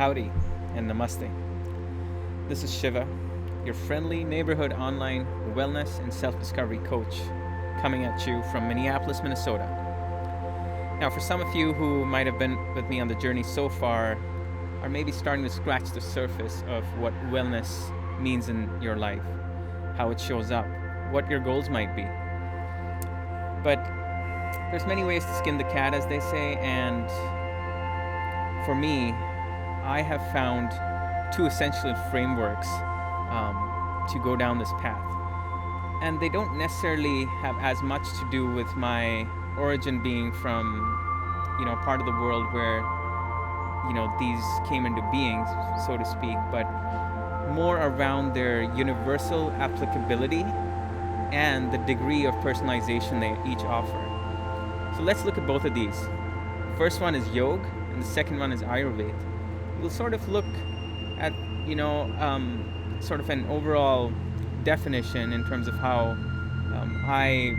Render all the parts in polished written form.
Howdy and Namaste. This is Shiva, your friendly neighborhood online wellness and self-discovery coach, coming at you from Minneapolis, Minnesota. Now, for some of you who might have been with me on the journey so far, are maybe starting to scratch the surface of what wellness means in your life, how it shows up, what your goals might be. But there's many ways to skin the cat, as they say, and for me, I have found two essential frameworks to go down this path. And they don't necessarily have as much to do with my origin being from, part of the world where, these came into being, so to speak, but more around their universal applicability and the degree of personalization they each offer. So let's look at both of these. First one is yoga, and the second one is Ayurveda. We'll sort of look at, sort of an overall definition in terms of how I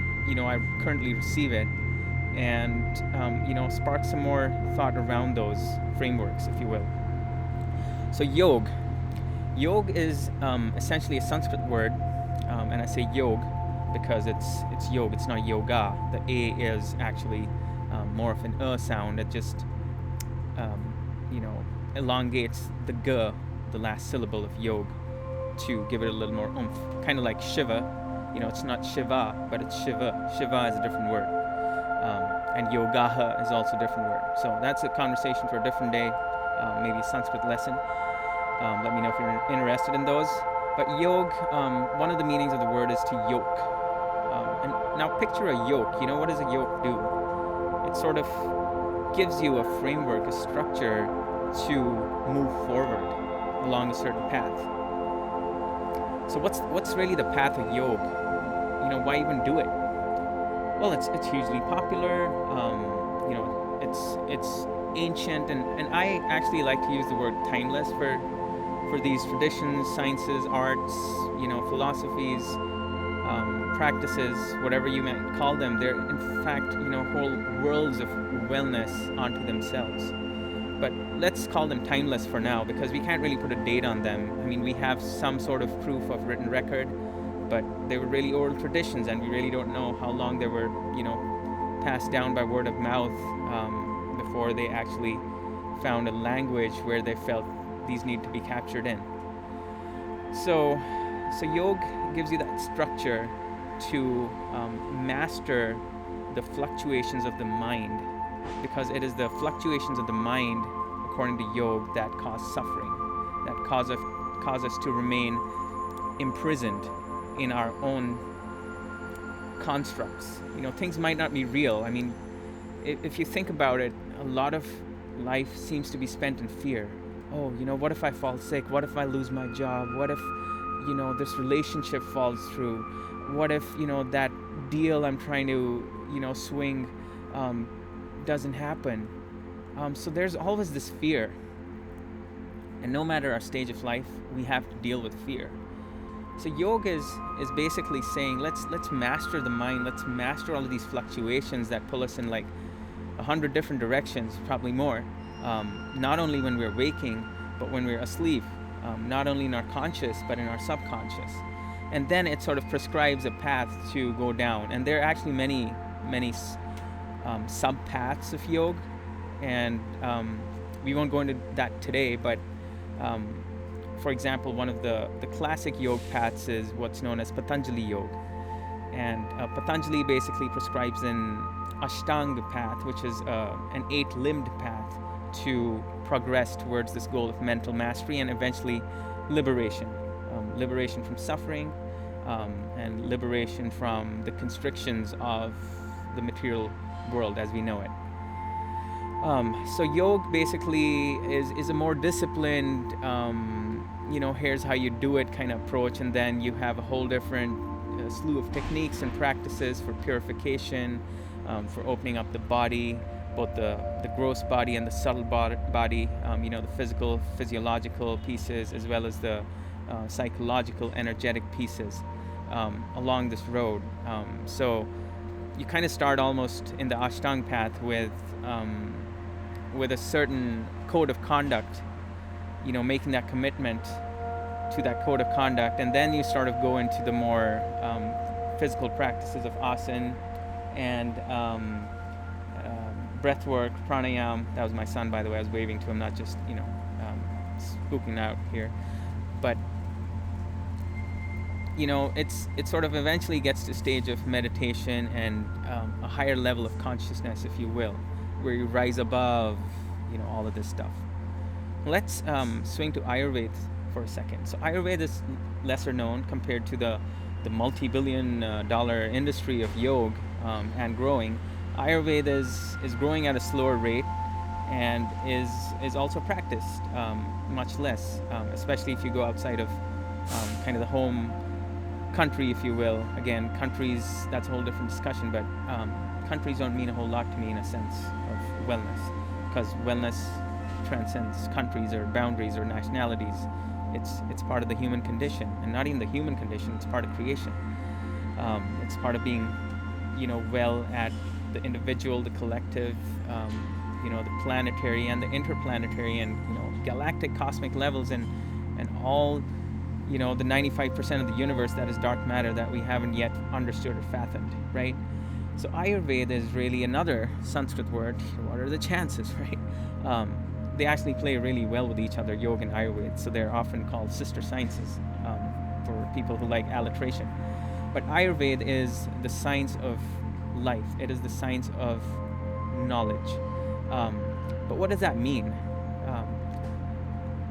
currently receive it, and spark some more thought around those frameworks, if you will. So yoga is essentially a Sanskrit word, and I say yoga because it's yoga, it's not yoga. The A is actually more of an sound. It just elongates the g, the last syllable of yoga, to give it a little more oomph. Kind of like Shiva, it's not Shiva, but it's Shiva. Shiva is a different word. And yogaha is also a different word. So that's a conversation for a different day, maybe a Sanskrit lesson. Let me know if you're interested in those. But yoga, one of the meanings of the word is to yoke. And now picture a yoke. What does a yoke do? It sort of gives you a framework, a structure to move forward along a certain path. So what's really the path of yoga? Why even do it? Well, it's hugely popular. It's ancient, and I actually like to use the word timeless for these traditions, sciences, arts, philosophies, practices, whatever you might call them. They're in fact, whole worlds of wellness onto themselves. But let's call them timeless for now, because we can't really put a date on them. I mean, we have some sort of proof of written record, but they were really oral traditions, and we really don't know how long they were, passed down by word of mouth before they actually found a language where they felt these need to be captured in. So yoga gives you that structure to master the fluctuations of the mind, because it is the fluctuations of the mind, according to yoga, that cause suffering, that cause us to remain imprisoned in our own constructs. Things might not be real. I mean, if you think about it, a lot of life seems to be spent in fear. Oh, what if I fall sick? What if I lose my job? What if, this relationship falls through? What if, that deal I'm trying to, swing doesn't happen? So there's always this fear. And no matter our stage of life, we have to deal with fear. So yoga is basically saying, let's master the mind, let's master all of these fluctuations that pull us in like 100 different directions, probably more. Not only when we're waking, but when we're asleep. Not only in our conscious, but in our subconscious. And then it sort of prescribes a path to go down. And there are actually many sub-paths of yoga. And we won't go into that today, but for example, one of the classic yoga paths is what's known as Patanjali yoga. And Patanjali basically prescribes an Ashtanga path, which is an 8-limbed path to progress towards this goal of mental mastery and eventually liberation. Liberation from suffering, and liberation from the constrictions of the material world as we know it. So yoga basically is a more disciplined, here's how you do it kind of approach, and then you have a whole different slew of techniques and practices for purification, for opening up the body, both the gross body and the subtle body, the physical, physiological pieces, as well as the psychological, energetic pieces along this road. So you kind of start almost in the Ashtanga path with a certain code of conduct making that commitment to that code of conduct, and then you sort of go into the more physical practices of asana and breath work, pranayama. That was my son, by the way. I was waving to him, not just spooking out here. But it sort of eventually gets to a stage of meditation and a higher level of consciousness, if you will, where you rise above all of this stuff. Let's swing to Ayurveda for a second. So Ayurveda is lesser known compared to the multi-billion dollar industry of yoga and growing. Ayurveda is growing at a slower rate and is also practiced much less, especially if you go outside of kind of the home country, if you will. Again, countries, that's a whole different discussion, but countries don't mean a whole lot to me in a sense of wellness, because wellness transcends countries or boundaries or nationalities. It's part of the human condition, and not even the human condition, it's part of creation. It's part of being well at the individual, the collective, the planetary and the interplanetary and galactic cosmic levels, and all the 95% of the universe that is dark matter that we haven't yet understood or fathomed, right? So Ayurveda is really another Sanskrit word. What are the chances, right? They actually play really well with each other, yoga and Ayurveda, so they're often called sister sciences for people who like alliteration. But Ayurveda is the science of life. It is the science of knowledge. But what does that mean?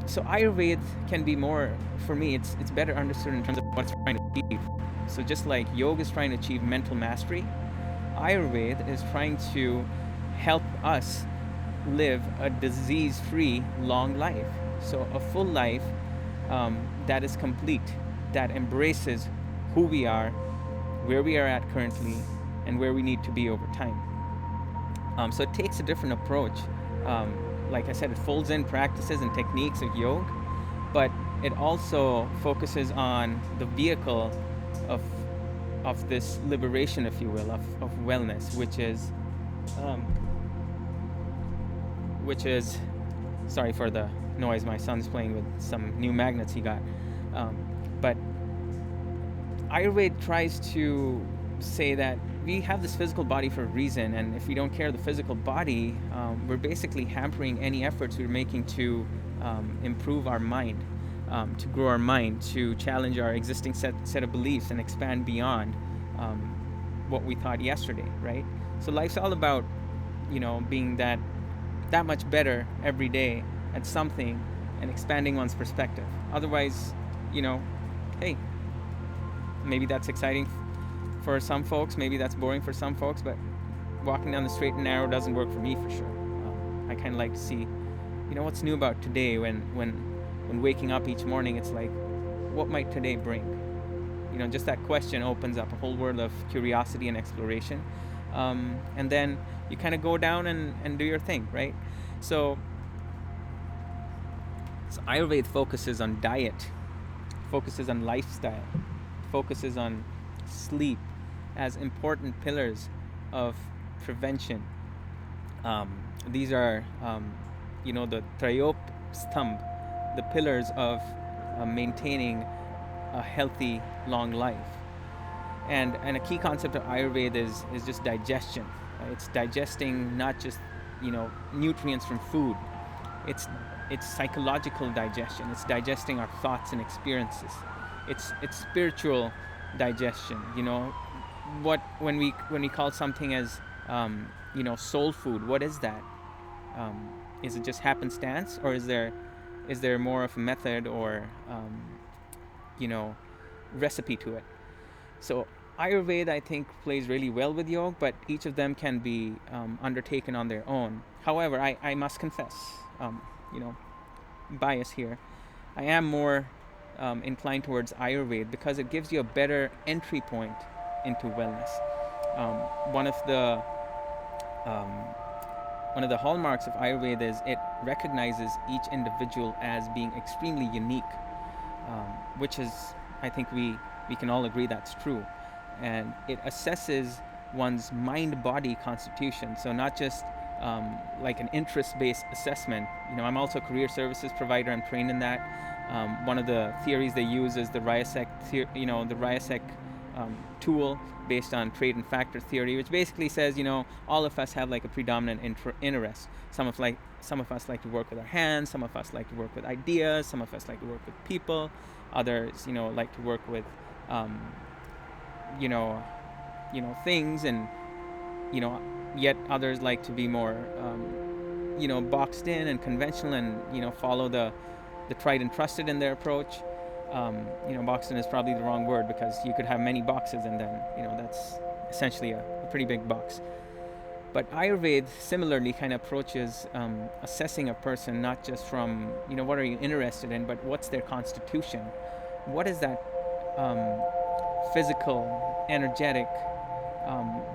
So Ayurveda can be more, for me, it's better understood in terms of what it's trying to achieve. So just like yoga is trying to achieve mental mastery, Ayurveda is trying to help us live a disease-free, long life. So a full life that is complete, that embraces who we are, where we are at currently, and where we need to be over time. So it takes a different approach. Like I said, it folds in practices and techniques of yoga, but it also focuses on the vehicle of this liberation, if you will, of wellness, which is, sorry for the noise, my son's playing with some new magnets he got. But Ayurveda tries to say that we have this physical body for a reason, and if we don't care the physical body, we're basically hampering any efforts we're making to improve our mind, to grow our mind, to challenge our existing set of beliefs and expand beyond what we thought yesterday, right? So life's all about, being that much better every day at something and expanding one's perspective. Otherwise, hey, maybe that's exciting for some folks, maybe that's boring for some folks, but walking down the straight and narrow doesn't work for me for sure. I kind of like to see, what's new about today. When waking up each morning, it's like, what might today bring? Just that question opens up a whole world of curiosity and exploration. And then you kind of go down and do your thing, right? So Ayurveda focuses on diet, focuses on lifestyle, focuses on sleep as important pillars of prevention. These are, the त्रयोपस्थम्भ, the pillars of maintaining a healthy, long life. And a key concept of Ayurveda is just digestion. It's digesting not just, nutrients from food. It's psychological digestion. It's digesting our thoughts and experiences. It's spiritual digestion. When we call something as soul food, what is that? Is it just happenstance, or is there more of a method or recipe to it? So Ayurveda, I think, plays really well with yoga, but each of them can be undertaken on their own. However, I must confess, bias here, I am more inclined towards Ayurveda because it gives you a better entry point into wellness. One of the hallmarks of Ayurveda is it recognizes each individual as being extremely unique, which is, I think we can all agree that's true. And it assesses one's mind-body constitution. So not just like an interest-based assessment. I'm also a career services provider. I'm trained in that. One of the theories they use is the 𝘰𝐰𝐸 tool based on trait and factor theory, which basically says, all of us have like a predominant interest. Some of us like to work with our hands. Some of us like to work with ideas. Some of us like to work with people. Others, like to work with, things, and yet others like to be more, boxed in and conventional, and follow the tried and trusted in their approach. Boxed in is probably the wrong word, because you could have many boxes, and then that's essentially a pretty big box. But Ayurveda similarly kind of approaches assessing a person not just from what are you interested in, but what's their constitution. What is that physical, energetic,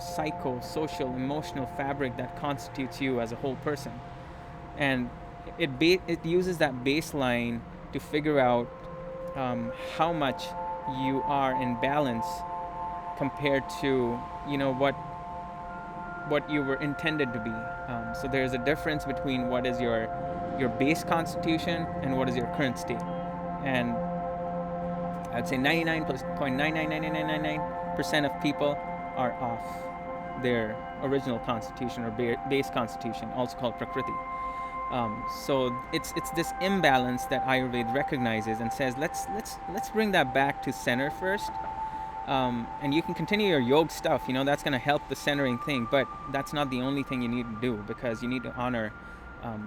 psycho-social, emotional fabric that constitutes you as a whole person. And it uses that baseline to figure out how much you are in balance compared to what you were intended to be. So there's a difference between what is your base constitution and what is your current state. And I'd say 99.99999% of people are off their original constitution or base constitution, also called prakriti. So it's this imbalance that Ayurveda recognizes and says, let's bring that back to center first. And you can continue your yoga stuff, that's going to help the centering thing, but that's not the only thing you need to do, because you need to honor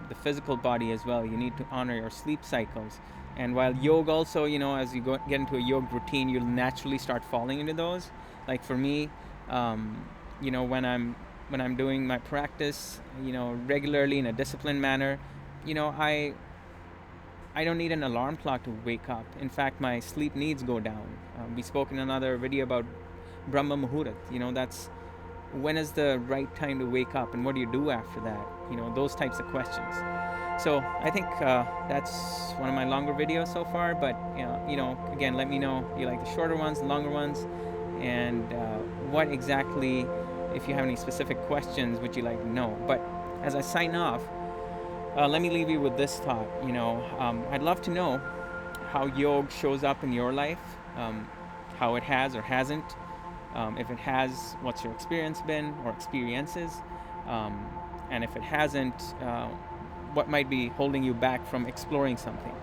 the physical body as well. You need to honor your sleep cycles. And while yoga also, as you get into a yoga routine, you'll naturally start falling into those. Like for me, when I'm doing my practice, regularly in a disciplined manner, I don't need an alarm clock to wake up. In fact, my sleep needs go down. We spoke in another video about Brahma Muhurat. That's when is the right time to wake up, and what do you do after that? Those types of questions. So I think that's one of my longer videos so far. But again, let me know if you like the shorter ones, the longer ones, and what exactly, if you have any specific questions, would you like to know. But as I sign off, let me leave you with this thought. I'd love to know how yoga shows up in your life, how it has or hasn't. If it has, what's your experience been or experiences? And if it hasn't, what might be holding you back from exploring something?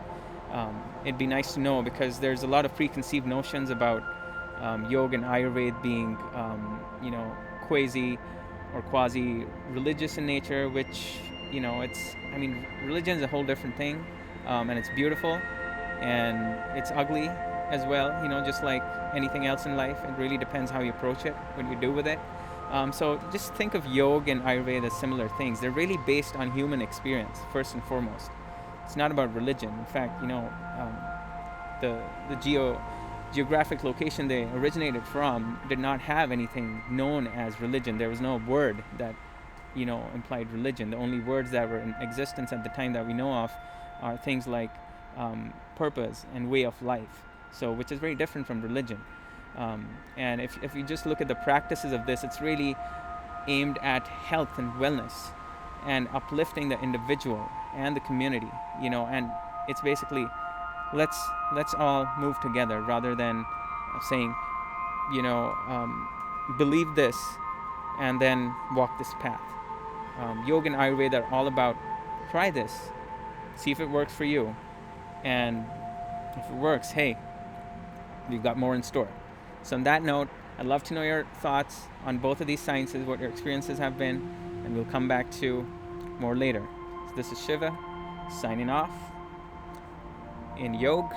It'd be nice to know, because there's a lot of preconceived notions about yoga and Ayurveda being, quasi religious in nature, which, religion is a whole different thing, and it's beautiful, and it's ugly as well, just like anything else in life. It really depends how you approach it, what you do with it. So just think of yoga and Ayurveda as similar things. They're really based on human experience, first and foremost. It's not about religion. In fact, the geographic location they originated from did not have anything known as religion. There was no word that implied religion. The only words that were in existence at the time that we know of are things like purpose and way of life, so which is very different from religion. And if you just look at the practices of this, it's really aimed at health and wellness and uplifting the individual and the community, and it's basically let's all move together, rather than saying, believe this and then walk this path. Yoga and Ayurveda are all about, try this, see if it works for you, and if it works, hey, we've got more in store. So on that note, I'd love to know your thoughts on both of these sciences, what your experiences have been, and we'll come back to more later. So this is Shiva, signing off, in yoga,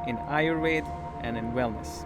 in Ayurveda, and in wellness.